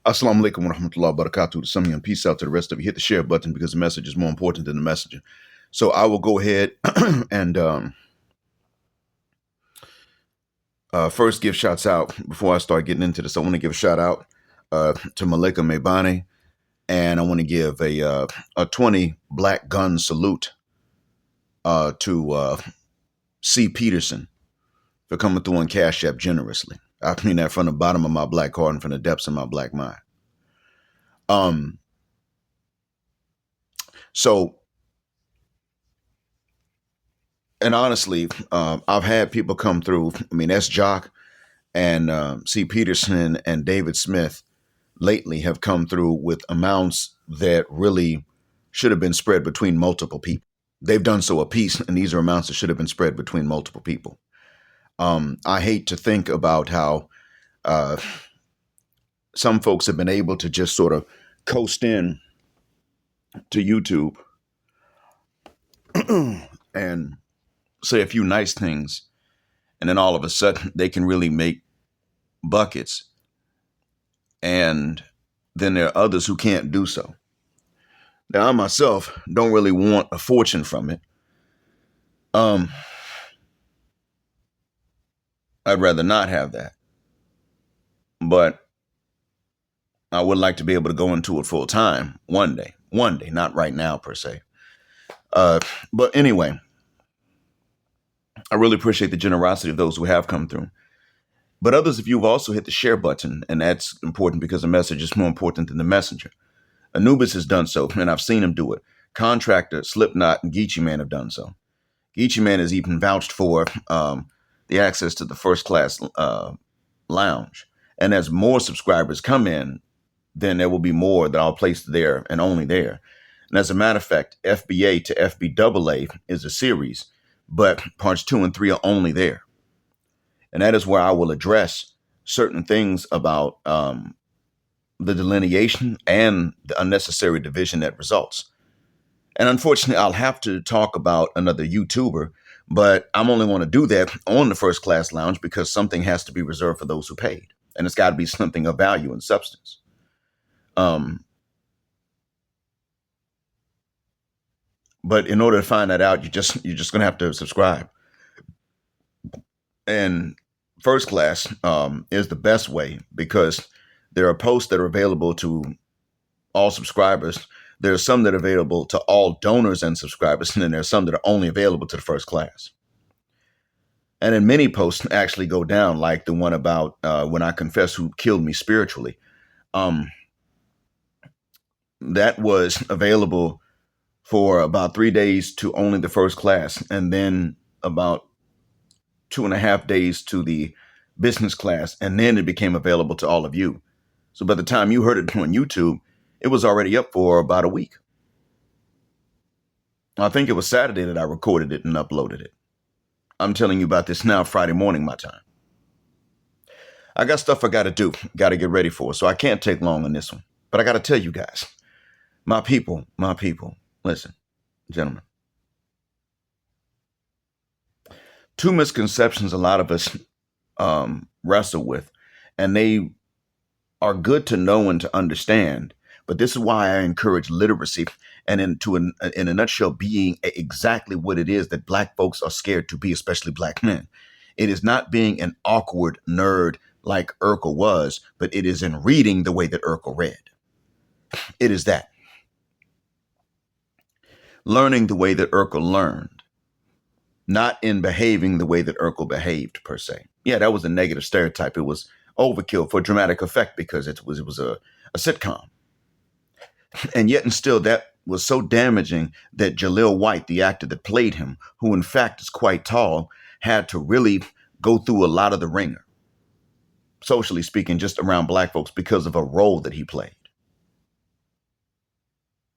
Assalamu alaikum wa rahmatullahi wa barakatuh to some of you and peace out to the rest of you. Hit the share button because the message is more important than the messenger. So I will go ahead and first give shouts out before I start getting into this. I want to give a shout out to Malika Mebane, and I want to give a 20 black gun salute to C. Peterson for coming through on Cash App generously. I mean that from the bottom of my black heart and from the depths of my black mind. So, and honestly, I've had people come through. I mean, S. Jock and C. Peterson and David Smith lately have come through with amounts that really should have been spread between multiple people. They've done so apiece, and these are amounts that should have been spread between multiple people. I hate to think about how some folks have been able to just sort of coast in to YouTube and say a few nice things, and then all of a sudden they can really make buckets. And then there are others who can't do so. Now, I myself don't really want a fortune from it. I'd rather not have that. But I would like to be able to go into it full time one day, not right now per se. But anyway, I really appreciate the generosity of those who have come through. But others of you have also hit the share button, and that's important because the message is more important than the messenger. Anubis has done so, and I've seen him do it. Contractor, Slipknot, and Geechee Man have done so. Geechee Man has even vouched for the access to the first class lounge. And as more subscribers come in, then there will be more that I'll place there and only there. And as a matter of fact, FBA to FBAA is a series, but parts 2 and 3 are only there. And that is where I will address certain things about the delineation and the unnecessary division that results. And unfortunately, I'll have to talk about another YouTuber, but I'm only want to do that on the first class lounge because something has to be reserved for those who paid. And it's got to be something of value and substance. But in order to find that out, you're just going to have to subscribe. And first class is the best way because there are posts that are available to all subscribers. There are some that are available to all donors and subscribers, and then there are some that are only available to the first class. And then many posts actually go down, like the one about when I confess who killed me spiritually. That was available for about 3 days to only the first class, and then about 2.5 days to the business class, and then it became available to all of you. So by the time you heard it on YouTube, it was already up for about a week. I think it was Saturday that I recorded it and uploaded it. I'm telling you about this now, Friday morning, my time. I got stuff I got to do, got to get ready for, so I can't take long on this one. But I got to tell you guys, my people, listen, gentlemen. 2 misconceptions a lot of us wrestle with, and they are good to know and to understand. But this is why I encourage literacy and in a nutshell, being exactly what it is that Black folks are scared to be, especially Black men. It is not being an awkward nerd like Urkel was, but it is in reading the way that Urkel read. It is that. Learning the way that Urkel learned, not in behaving the way that Urkel behaved per se. Yeah, that was a negative stereotype. It was overkill for dramatic effect because it was a sitcom. And yet and still that was so damaging that Jaleel White, the actor that played him, who in fact is quite tall, had to really go through a lot of the ringer, socially speaking, just around Black folks because of a role that he played.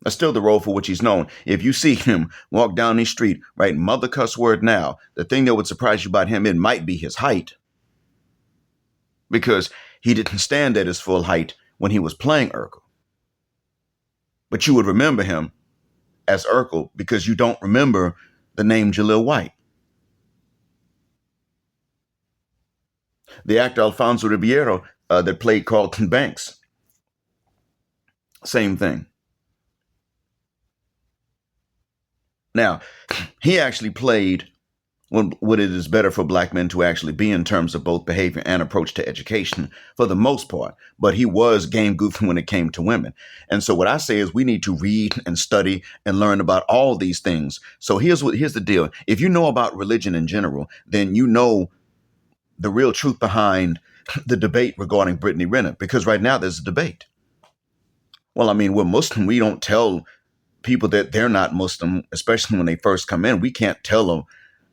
That's still the role for which he's known. If you see him walk down the street, right, mother cuss word now, the thing that would surprise you about him, it might be his height. Because he didn't stand at his full height when he was playing Urkel. But you would remember him as Urkel because you don't remember the name Jaleel White. The actor Alfonso Ribeiro that played Carlton Banks Same thing. Now, he actually played what it is better for black men to actually be in terms of both behavior and approach to education for the most part. But he was game goofy when it came to women. And so what I say is we need to read and study and learn about all these things. So here's the deal. If you know about religion in general, then you know the real truth behind the debate regarding Brittany Renner, because right now there's a debate. Well, I mean, we're Muslim. We don't tell people that they're not Muslim, especially when they first come in. We can't tell them,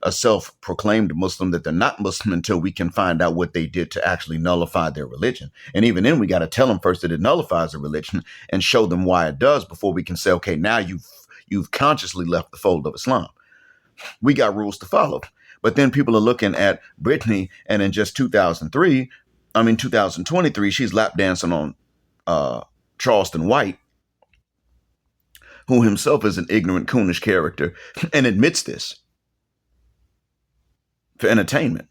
a self-proclaimed Muslim, that they're not Muslim until we can find out what they did to actually nullify their religion. And even then, we got to tell them first that it nullifies the religion and show them why it does before we can say, okay, now you've consciously left the fold of Islam. We got rules to follow. But then people are looking at Brittany, and in just 2023, she's lap dancing on Charleston White, who himself is an ignorant, coonish character, and admits this for entertainment.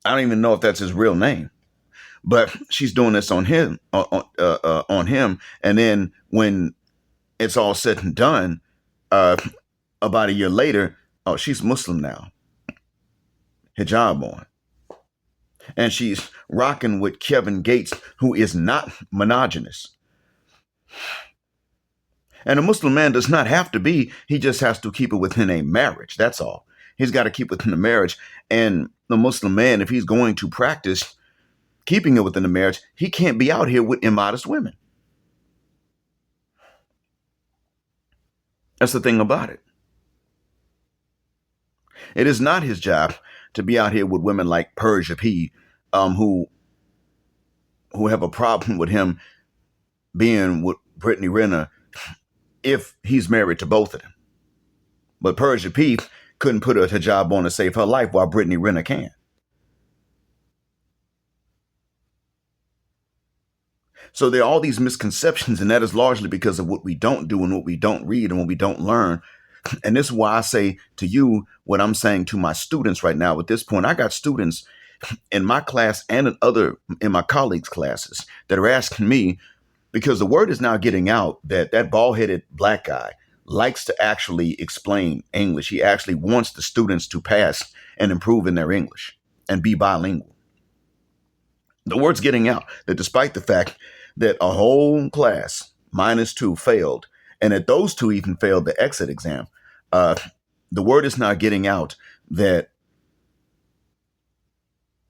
I don't even know if that's his real name, but she's doing this on him, on him. And then when it's all said and done, about a year later, oh, she's Muslim now, hijab on, and she's rocking with Kevin Gates, who is not monogynous. And a Muslim man does not have to be, he just has to keep it within a marriage. That's all. He's got to keep within the marriage. And the Muslim man, if he's going to practice keeping it within the marriage, he can't be out here with immodest women. That's the thing about it. It is not his job to be out here with women like Persia P, who have a problem with him being with Brittany Renner if he's married to both of them. But Persia P couldn't put a hijab on to save her life, while Brittany Renner can. So there are all these misconceptions, and that is largely because of what we don't do and what we don't read and what we don't learn. And this is why I say to you what I'm saying to my students right now. At this point, I got students in my class and in my colleagues' classes that are asking me, because the word is now getting out that that bald-headed black guy likes to actually explain English. He actually wants the students to pass and improve in their English and be bilingual. The word's getting out that despite the fact that a whole class -2 failed, and that those two even failed the exit exam, the word is now getting out that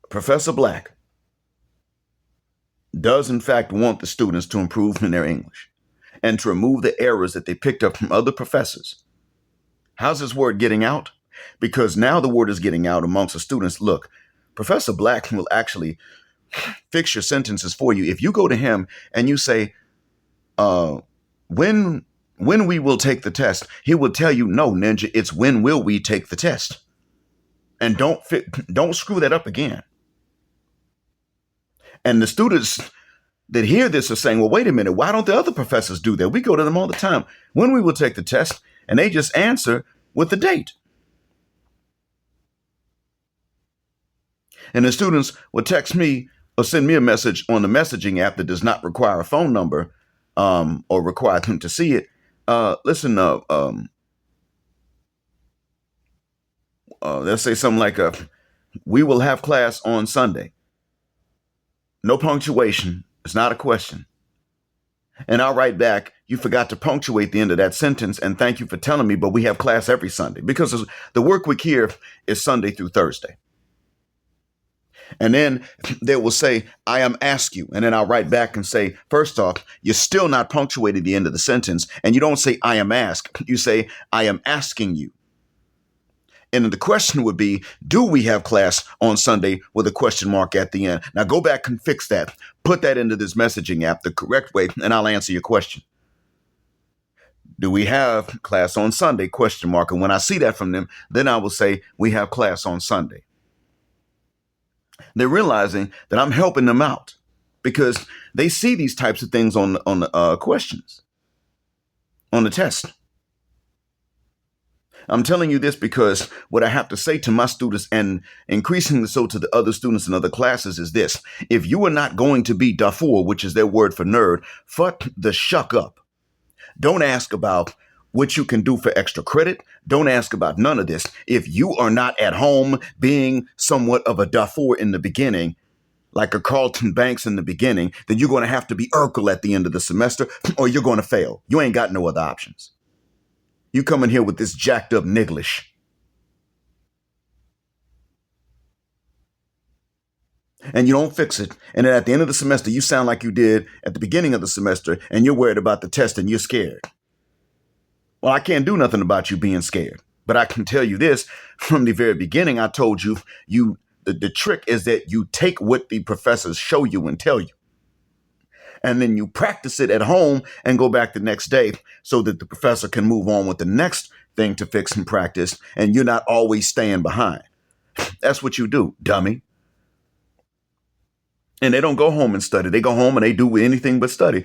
Professor Black does in fact want the students to improve in their English and to remove the errors that they picked up from other professors. How's this word getting out? Because now the word is getting out amongst the students. Look, Professor Black will actually fix your sentences for you. If you go to him and you say, when we will take the test, he will tell you, no, Ninja, it's when will we take the test? And don't screw that up again. And the students that hear this are saying, well, wait a minute, why don't the other professors do that? We go to them all the time. When we will take the test, and they just answer with the date. And the students will text me or send me a message on the messaging app that does not require a phone number or require them to see it. Listen, let's say something like, we will have class on Sunday. No punctuation. It's not a question. And I'll write back, you forgot to punctuate the end of that sentence, and thank you for telling me, but we have class every Sunday, because the work week here is Sunday through Thursday. And then they will say, I am ask you. And then I'll write back and say, first off, you're still not punctuating the end of the sentence. And you don't say, I am ask. You say, I am asking you. And the question would be, do we have class on Sunday with a question mark at the end? Now go back and fix that. Put that into this messaging app the correct way, and I'll answer your question. Do we have class on Sunday? Question mark. And when I see that from them, then I will say, we have class on Sunday. They're realizing that I'm helping them out because they see these types of things on the questions, on the test. I'm telling you this because what I have to say to my students, and increasingly so to the other students in other classes, is this. If you are not going to be Darfur, which is their word for nerd, fuck the shuck up. Don't ask about what you can do for extra credit. Don't ask about none of this. If you are not at home being somewhat of a Darfur in the beginning, like a Carlton Banks in the beginning, then you're going to have to be Urkel at the end of the semester or you're going to fail. You ain't got no other options. You come in here with this jacked up Niglish. And you don't fix it. And then at the end of the semester, you sound like you did at the beginning of the semester and you're worried about the test and you're scared. Well, I can't do nothing about you being scared. But I can tell you this, from the very beginning, I told you, the trick is that you take what the professors show you and tell you. And then you practice it at home and go back the next day so that the professor can move on with the next thing to fix and practice. And you're not always staying behind. That's what you do, dummy. And they don't go home and study. They go home and they do anything but study.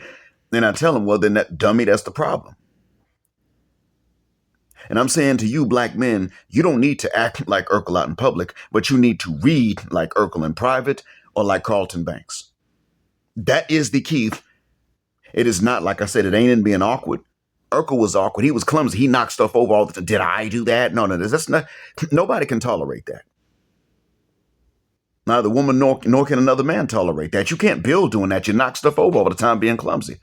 And I tell them, well, then that dummy, that's the problem. And I'm saying to you, black men, you don't need to act like Urkel out in public, but you need to read like Urkel in private or like Carlton Banks. That is the key. It is not, like I said, it ain't in being awkward. Urkel was awkward. He was clumsy. He knocked stuff over all the time. Did I do that? No, that's not. Nobody can tolerate that. Neither woman nor can another man tolerate that. You can't build doing that. You knock stuff over all the time being clumsy.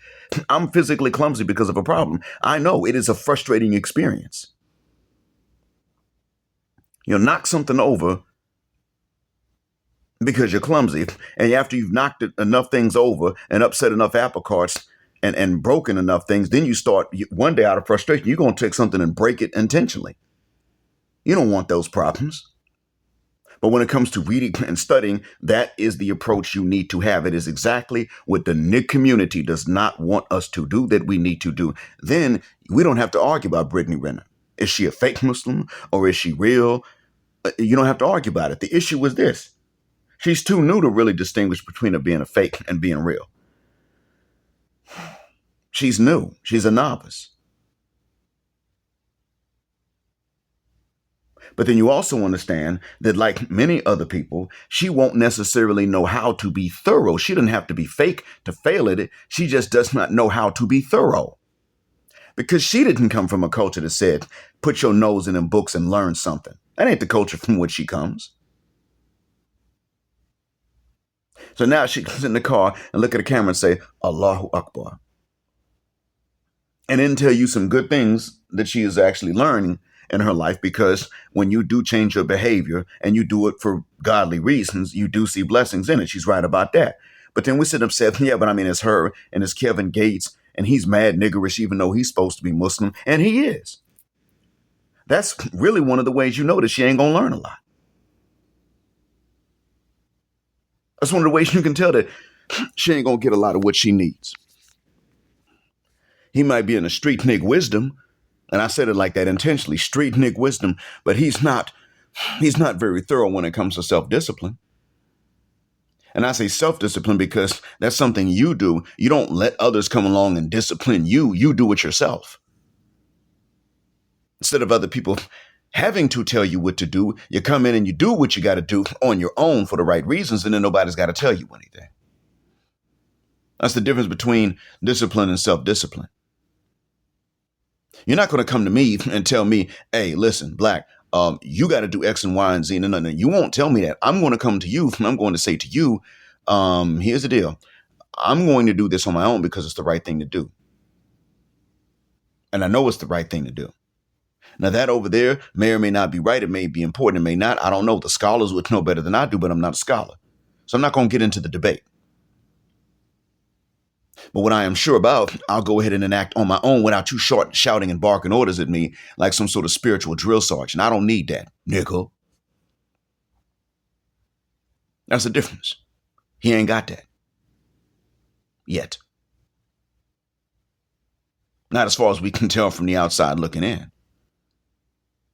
I'm physically clumsy because of a problem. I know it is a frustrating experience. You'll knock something over because you're clumsy. And after you've knocked enough things over and upset enough apple carts and broken enough things, then you start one day out of frustration, you're going to take something and break it intentionally. You don't want those problems. But when it comes to reading and studying, that is the approach you need to have. It is exactly what the NIC community does not want us to do that we need to do. Then we don't have to argue about Brittany Renner. Is she a fake Muslim or is she real? You don't have to argue about it. The issue is this. She's too new to really distinguish between her being a fake and being real. She's new. She's a novice. But then you also understand that, like many other people, she won't necessarily know how to be thorough. She doesn't have to be fake to fail at it. She just does not know how to be thorough. Because she didn't come from a culture that said, put your nose in them books and learn something. That ain't the culture from which she comes. So now she comes in the car and look at the camera and say, Allahu Akbar. And then tell you some good things that she is actually learning in her life, because when you do change your behavior and you do it for godly reasons, you do see blessings in it. She's right about that. But then we sit up and say, yeah, but I mean, it's her and it's Kevin Gates and he's mad niggerish, even though he's supposed to be Muslim. And he is. That's really one of the ways you know that she ain't going to learn a lot. That's one of the ways you can tell that she ain't going to get a lot of what she needs. He might be in a street nigg wisdom, and I said it like that intentionally, street nigg wisdom, but he's not very thorough when it comes to self-discipline. And I say self-discipline because that's something you do. You don't let others come along and discipline you. You do it yourself. Instead of other people having to tell you what to do, you come in and you do what you got to do on your own for the right reasons, and then nobody's got to tell you anything. That's the difference between discipline and self-discipline. You're not going to come to me and tell me, hey, listen, black, you got to do X and Y and Z. No. You won't tell me that. I'm going to come to you and I'm going to say to you, here's the deal. I'm going to do this on my own because it's the right thing to do. And I know it's the right thing to do. Now, that over there may or may not be right. It may be important. It may not. I don't know. The scholars would know better than I do, but I'm not a scholar. So I'm not going to get into the debate. But what I am sure about, I'll go ahead and enact on my own without you shouting and barking orders at me like some sort of spiritual drill sergeant. I don't need that, nigga. That's the difference. He ain't got that. Yet. Not as far as we can tell from the outside looking in.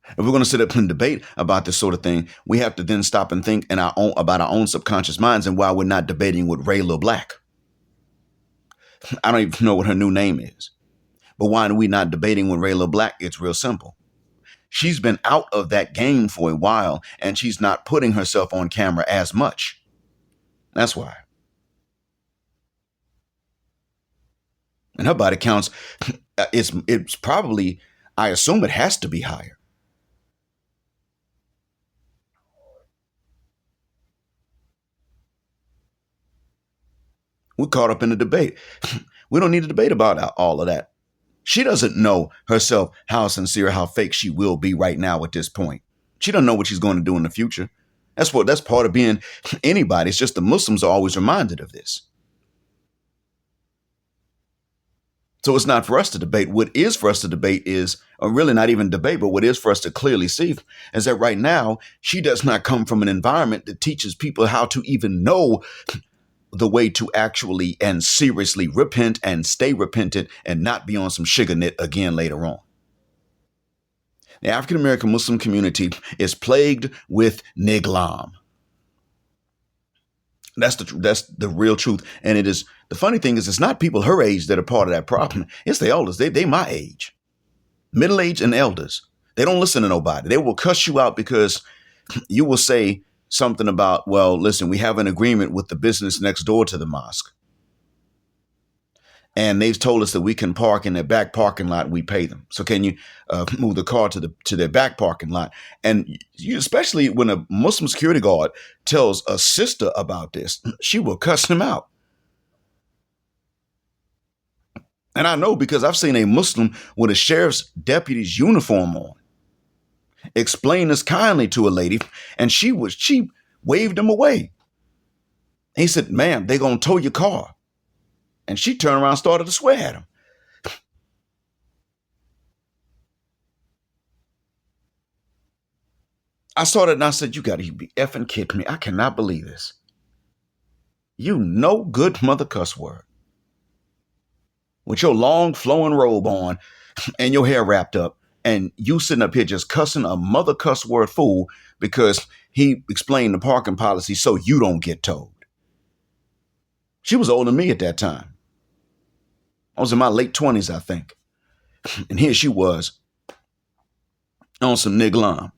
If we're going to sit up and debate about this sort of thing, we have to then stop and think about our own subconscious minds and why we're not debating with Rillas Black. I don't even know what her new name is. But why are we not debating with Rillas Black? It's real simple. She's been out of that game for a while, and she's not putting herself on camera as much. That's why. And her body counts, it's probably, I assume it has to be higher. We're caught up in the debate. We don't need to debate about all of that. She doesn't know herself how sincere, how fake she will be right now at this point. She doesn't know what she's going to do in the future. That's part of being anybody. It's just the Muslims are always reminded of this. So it's not for us to debate. What is for us to debate is, or really not even debate, but what is for us to clearly see is that right now, she does not come from an environment that teaches people how to even know the way to actually and seriously repent and stay repentant and not be on some sugar knit again later on. The African American Muslim community is plagued with niglam. That's the real truth. And it is, the funny thing is, it's not people her age that are part of that problem. It's the elders. They my age, middle age and elders. They don't listen to nobody. They will cuss you out because you will say something about, well, listen, we have an agreement with the business next door to the mosque. And they've told us that we can park in their back parking lot. We pay them. So can you move the car to their back parking lot? And you, especially when a Muslim security guard tells a sister about this, she will cuss him out. And I know because I've seen a Muslim with a sheriff's deputy's uniform on explain this kindly to a lady, and she waved him away. He said, ma'am, they're going to tow your car. And she turned around and started to swear at him. I saw that and I said, you got to be effing kidding me. I cannot believe this. You no good mother cuss word. With your long flowing robe on and your hair wrapped up, and you sitting up here just cussing a mother cuss word fool because he explained the parking policy so you don't get towed. She was older than me at that time. I was in my late 20s, I think. And here she was on some niglam.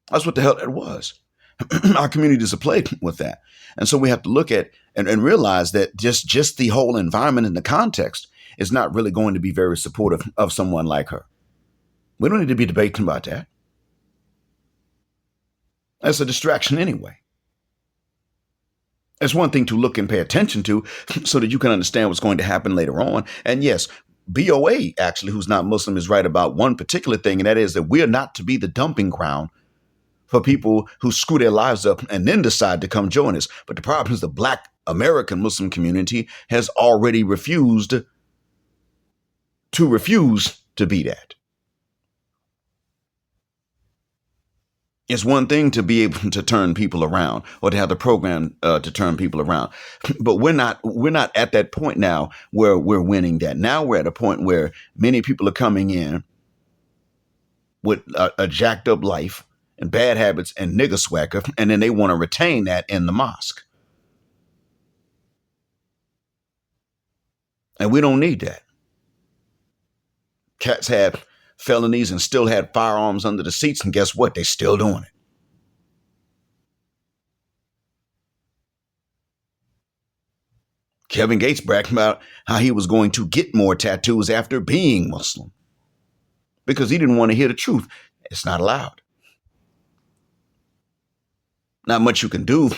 That's what the hell that was. Our communities are plagued with that. And so we have to look at and realize that just the whole environment and the context is not really going to be very supportive of someone like her. We don't need to be debating about that. That's a distraction anyway. It's one thing to look and pay attention to so that you can understand what's going to happen later on. And yes, BOA, actually, who's not Muslim, is right about one particular thing, and that is that we are not to be the dumping ground for people who screw their lives up and then decide to come join us. But the problem is the Black American Muslim community has already refused to be that. It's one thing to be able to turn people around or to have the program to turn people around. But we're not at that point now where we're winning that. Now we're at a point where many people are coming in with a jacked up life and bad habits and nigger swagger, and then they want to retain that in the mosque. And we don't need that. Cats had felonies and still had firearms under the seats, and guess what? They're still doing it. Kevin Gates bragged about how he was going to get more tattoos after being Muslim because he didn't want to hear the truth. It's not allowed. Not much you can do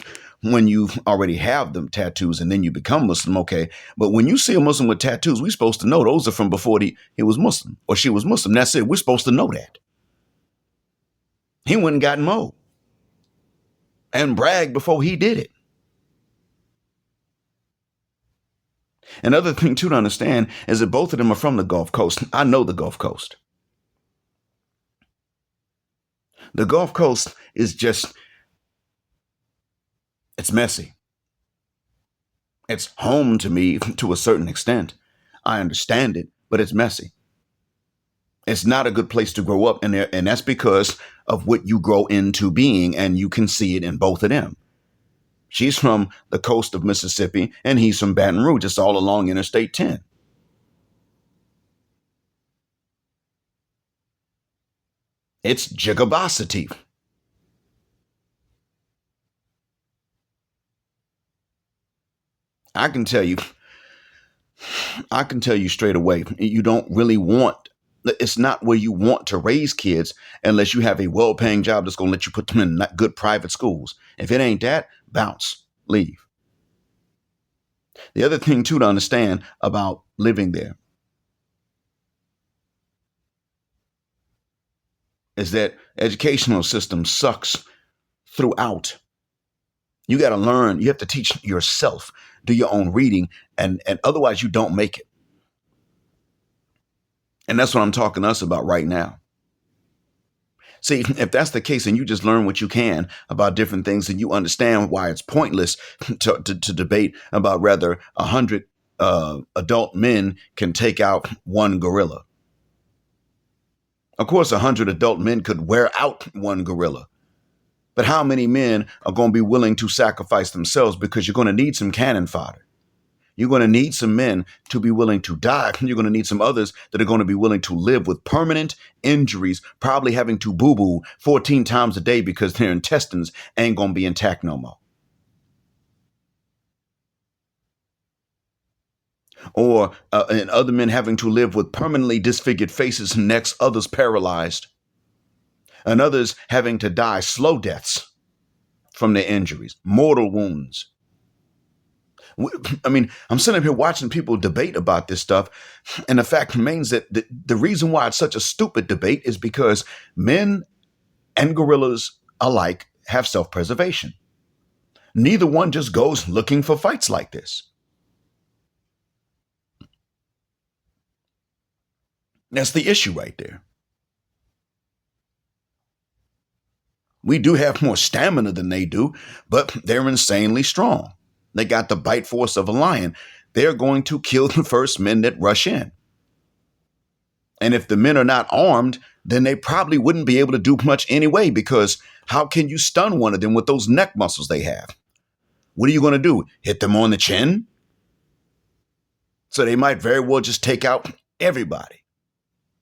when you already have them tattoos and then you become Muslim, okay? But when you see a Muslim with tattoos, we're supposed to know those are from before he was Muslim or she was Muslim. That's it. We're supposed to know that. He went and got mo and bragged before he did it. Another thing, too, to understand is that both of them are from the Gulf Coast. I know the Gulf Coast. The Gulf Coast is just, it's messy. It's home to me to a certain extent. I understand it, but it's messy. It's not a good place to grow up in there, and that's because of what you grow into being, and you can see it in both of them. She's from the coast of Mississippi, and he's from Baton Rouge. It's all along Interstate 10. It's gigabosity. I can tell you, I can tell you straight away, you don't really want, it's not where you want to raise kids unless you have a well paying job that's going to let you put them in good private schools. If it ain't that, bounce, leave. The other thing, too, to understand about living there is that educational system sucks throughout. You got to learn, you have to teach yourself, do your own reading, and otherwise you don't make it. And that's what I'm talking to us about right now. See, if that's the case and you just learn what you can about different things and you understand why it's pointless to debate about whether 100 adult men can take out one gorilla. Of course, 100 adult men could wear out one gorilla. But how many men are going to be willing to sacrifice themselves, because you're going to need some cannon fodder. You're going to need some men to be willing to die. You're going to need some others that are going to be willing to live with permanent injuries, probably having to boo-boo 14 times a day because their intestines ain't going to be intact no more. Or and other men having to live with permanently disfigured faces and necks, others paralyzed, and others having to die slow deaths from their injuries, mortal wounds. I mean, I'm sitting up here watching people debate about this stuff. And the fact remains that the reason why it's such a stupid debate is because men and gorillas alike have self-preservation. Neither one just goes looking for fights like this. That's the issue right there. We do have more stamina than they do, but they're insanely strong. They got the bite force of a lion. They're going to kill the first men that rush in. And if the men are not armed, then they probably wouldn't be able to do much anyway, because how can you stun one of them with those neck muscles they have? What are you going to do? Hit them on the chin? So they might very well just take out everybody.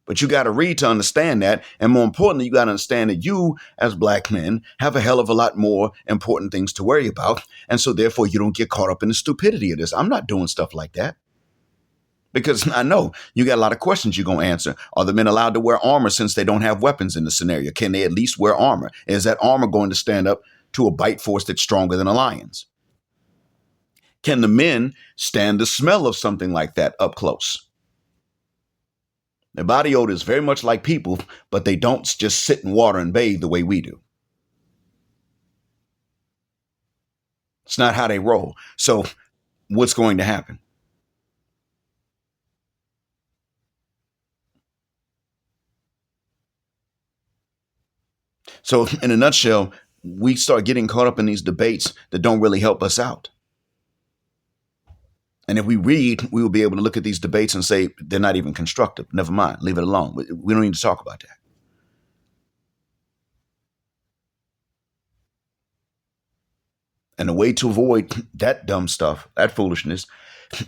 But you got to read to understand that. And more importantly, you got to understand that you, as black men, have a hell of a lot more important things to worry about. And so therefore, you don't get caught up in the stupidity of this. I'm not doing stuff like that. Because I know you got a lot of questions you're going to answer. Are the men allowed to wear armor since they don't have weapons in the scenario? Can they at least wear armor? Is that armor going to stand up to a bite force that's stronger than a lion's? Can the men stand the smell of something like that up close? Their body odor is very much like people, but they don't just sit in water and bathe the way we do. It's not how they roll. So what's going to happen? So in a nutshell, we start getting caught up in these debates that don't really help us out. And if we read, we will be able to look at these debates and say, they're not even constructive. Never mind. Leave it alone. We don't need to talk about that. And the way to avoid that dumb stuff, that foolishness,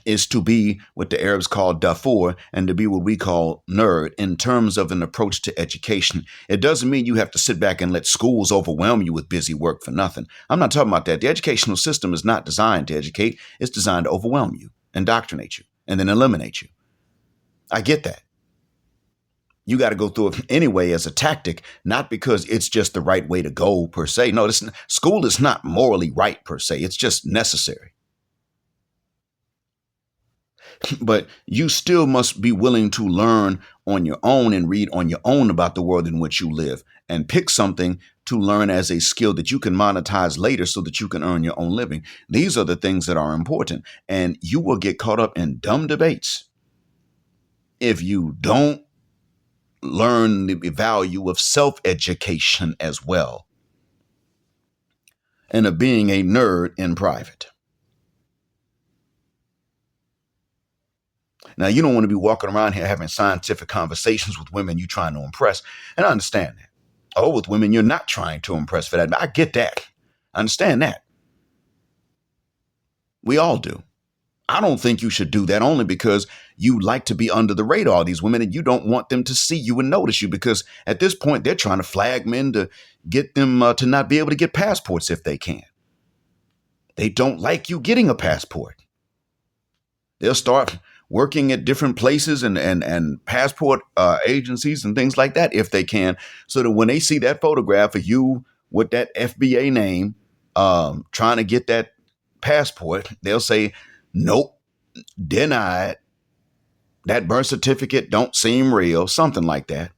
is to be what the Arabs call dafur and to be what we call nerd in terms of an approach to education. It doesn't mean you have to sit back and let schools overwhelm you with busy work for nothing. I'm not talking about that. The educational system is not designed to educate. It's designed to overwhelm you, indoctrinate you, and then eliminate you. I get that. You got to go through it anyway as a tactic, not because it's just the right way to go per se. No, school is not morally right per se. It's just necessary. But you still must be willing to learn on your own and read on your own about the world in which you live and pick something to learn as a skill that you can monetize later so that you can earn your own living. These are the things that are important. And you will get caught up in dumb debates if you don't learn the value of self-education as well and of being a nerd in private. Now, you don't want to be walking around here having scientific conversations with women you're trying to impress. And I understand that. Oh, with women you're not trying to impress for that. I get that. I understand that. We all do. I don't think you should do that only because you like to be under the radar, these women, and you don't want them to see you and notice you because at this point, they're trying to flag men to get them to not be able to get passports if they can. They don't like you getting a passport. They'll start working at different places and passport agencies and things like that if they can, so that when they see that photograph of you with that FBA name trying to get that passport, they'll say, nope, denied. That birth certificate don't seem real, something like that.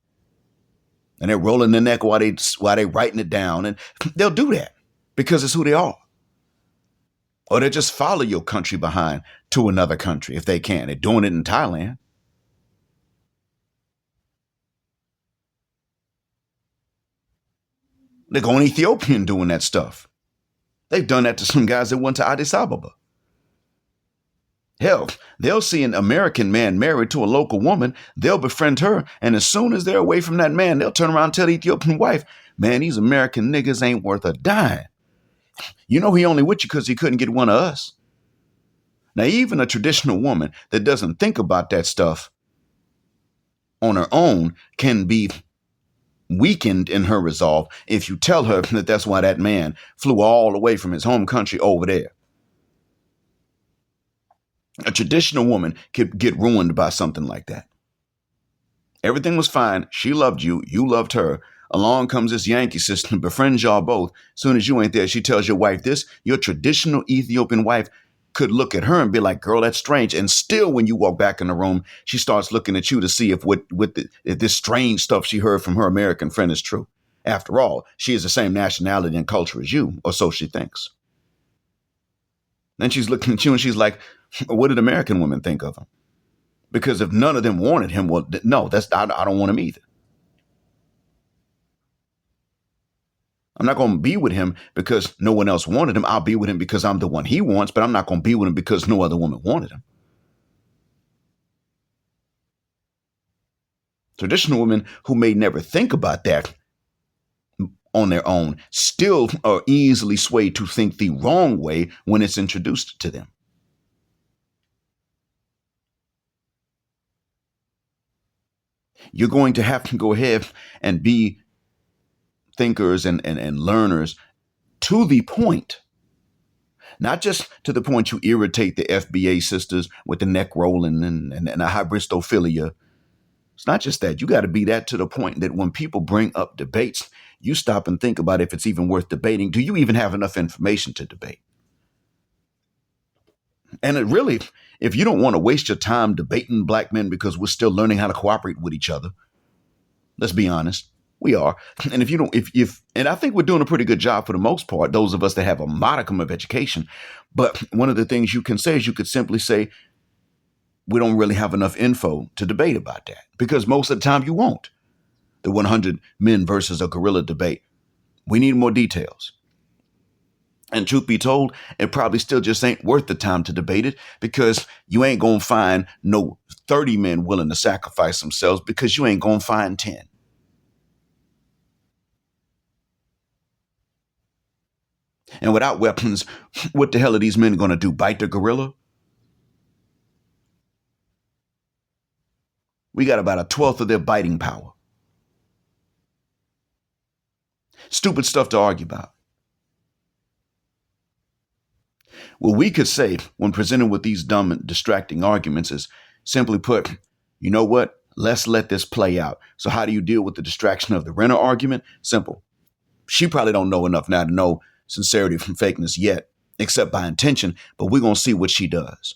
And they're rolling their neck while they writing it down, and they'll do that because it's who they are. Or they just follow your country behind to another country if they can. They're doing it in Thailand. They're going Ethiopian doing that stuff. They've done that to some guys that went to Addis Ababa. Hell, they'll see an American man married to a local woman, they'll befriend her, and as soon as they're away from that man, they'll turn around and tell the Ethiopian wife, man, these American niggas ain't worth a dime. You know he only with you because he couldn't get one of us. Now, even a traditional woman that doesn't think about that stuff on her own can be weakened in her resolve if you tell her that that's why that man flew all the way from his home country over there. A traditional woman could get ruined by something like that. Everything was fine. She loved you. You loved her. Along comes this Yankee sister, befriends y'all both. Soon as you ain't there, she tells your wife this. Your traditional Ethiopian wife could look at her and be like, girl, that's strange. And still, when you walk back in the room, she starts looking at you to see if if this strange stuff she heard from her American friend is true. After all, she is the same nationality and culture as you, or so she thinks. Then she's looking at you and she's like, what did American women think of him? Because if none of them wanted him, well, no, I don't want him either. I'm not going to be with him because no one else wanted him. I'll be with him because I'm the one he wants, but I'm not going to be with him because no other woman wanted him. Traditional women who may never think about that on their own still are easily swayed to think the wrong way when it's introduced to them. You're going to have to go ahead and be thinkers and learners to the point, not just to the point you irritate the FBA sisters with the neck rolling and a hybristophilia. It's not just that. You got to be that to the point that when people bring up debates, you stop and think about if it's even worth debating. Do you even have enough information to debate? And it really, if you don't want to waste your time debating black men because we're still learning how to cooperate with each other, let's be honest, we are. And if you don't, and I think we're doing a pretty good job for the most part, those of us that have a modicum of education. But one of the things you can say is you could simply say, we don't really have enough info to debate about that, because most of the time you won't. The 100 men versus a gorilla debate. We need more details. And truth be told, it probably still just ain't worth the time to debate it, because you ain't going to find no 30 men willing to sacrifice themselves, because you ain't going to find 10. And without weapons, what the hell are these men going to do? Bite the gorilla? We got about 1/12 of their biting power. Stupid stuff to argue about. What we could say when presented with these dumb and distracting arguments is simply put, you know what? Let's let this play out. So how do you deal with the distraction of the Renner argument? Simple. She probably don't know enough now to know sincerity from fakeness yet, except by intention, but we're going to see what she does.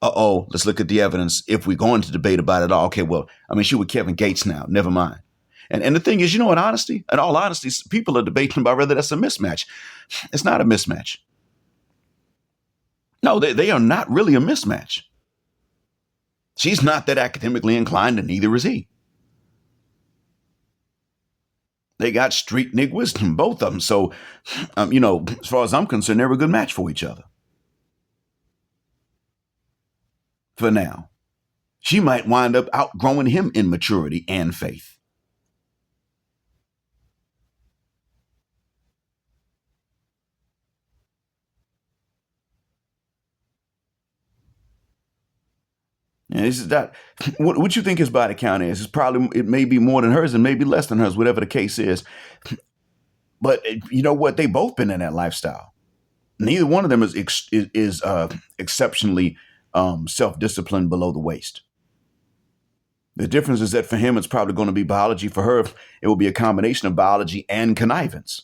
Let's look at the evidence. If we're going to debate about it all, okay, well, I mean, she with Kevin Gates now, never mind. And the thing is, in all honesty, people are debating about whether that's a mismatch. It's not a mismatch. No, they are not really a mismatch. She's not that academically inclined, and neither is he. They got street nig wisdom, both of them. So, as far as I'm concerned, they're a good match for each other. For now. She might wind up outgrowing him in maturity and faith. And this is that. What you think his body count is? It may be more than hers and maybe less than hers, whatever the case is. But you know what? They both been in that lifestyle. Neither one of them is exceptionally self-disciplined below the waist. The difference is that for him, it's probably going to be biology. For her, it will be a combination of biology and connivance.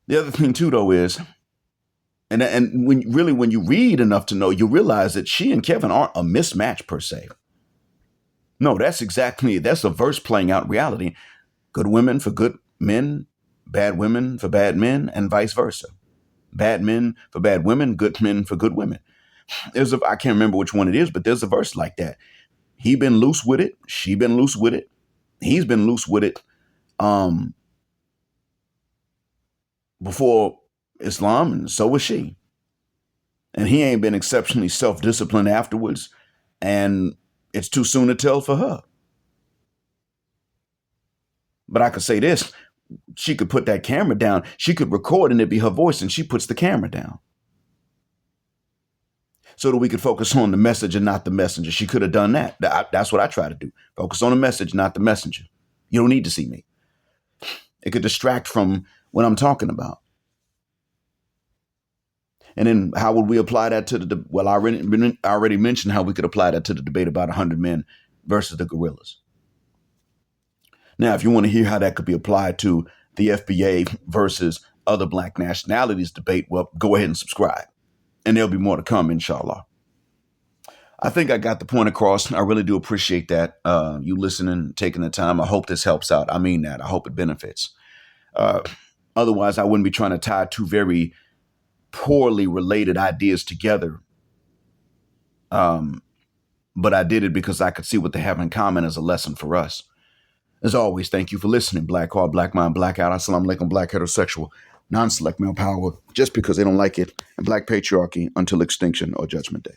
The other thing too, though, is when you read enough to know, you realize that she and Kevin aren't a mismatch per se. No, that's a verse playing out reality. Good women for good men, bad women for bad men, and vice versa. Bad men for bad women, good men for good women. I can't remember which one it is, but there's a verse like that. He been loose with it. She been loose with it. He's been loose with it before Islam, and so was she. And he ain't been exceptionally self-disciplined afterwards, and it's too soon to tell for her. But I could say this. She could put that camera down. She could record and it'd be her voice, and she puts the camera down so that we could focus on the message and not the messenger. She could have done that. That's what I try to do. Focus on the message, not the messenger. You don't need to see me. It could distract from what I'm talking about. And then how would we apply that to I already mentioned how we could apply that to the debate about 100 men versus the gorillas. Now, if you want to hear how that could be applied to the FBA versus other black nationalities debate, well, go ahead and subscribe. And there'll be more to come, inshallah. I think I got the point across. I really do appreciate that. You listening, taking the time. I hope this helps out. I mean that. I hope it benefits. Otherwise, I wouldn't be trying to tie two very poorly related ideas together. But I did it because I could see what they have in common as a lesson for us. As always, thank you for listening. Black Heart, Black Mind, Blackout. Assalamu alaikum, Black Heterosexual, Non-Select Male Power, just because they don't like it, and Black Patriarchy until extinction or Judgment Day.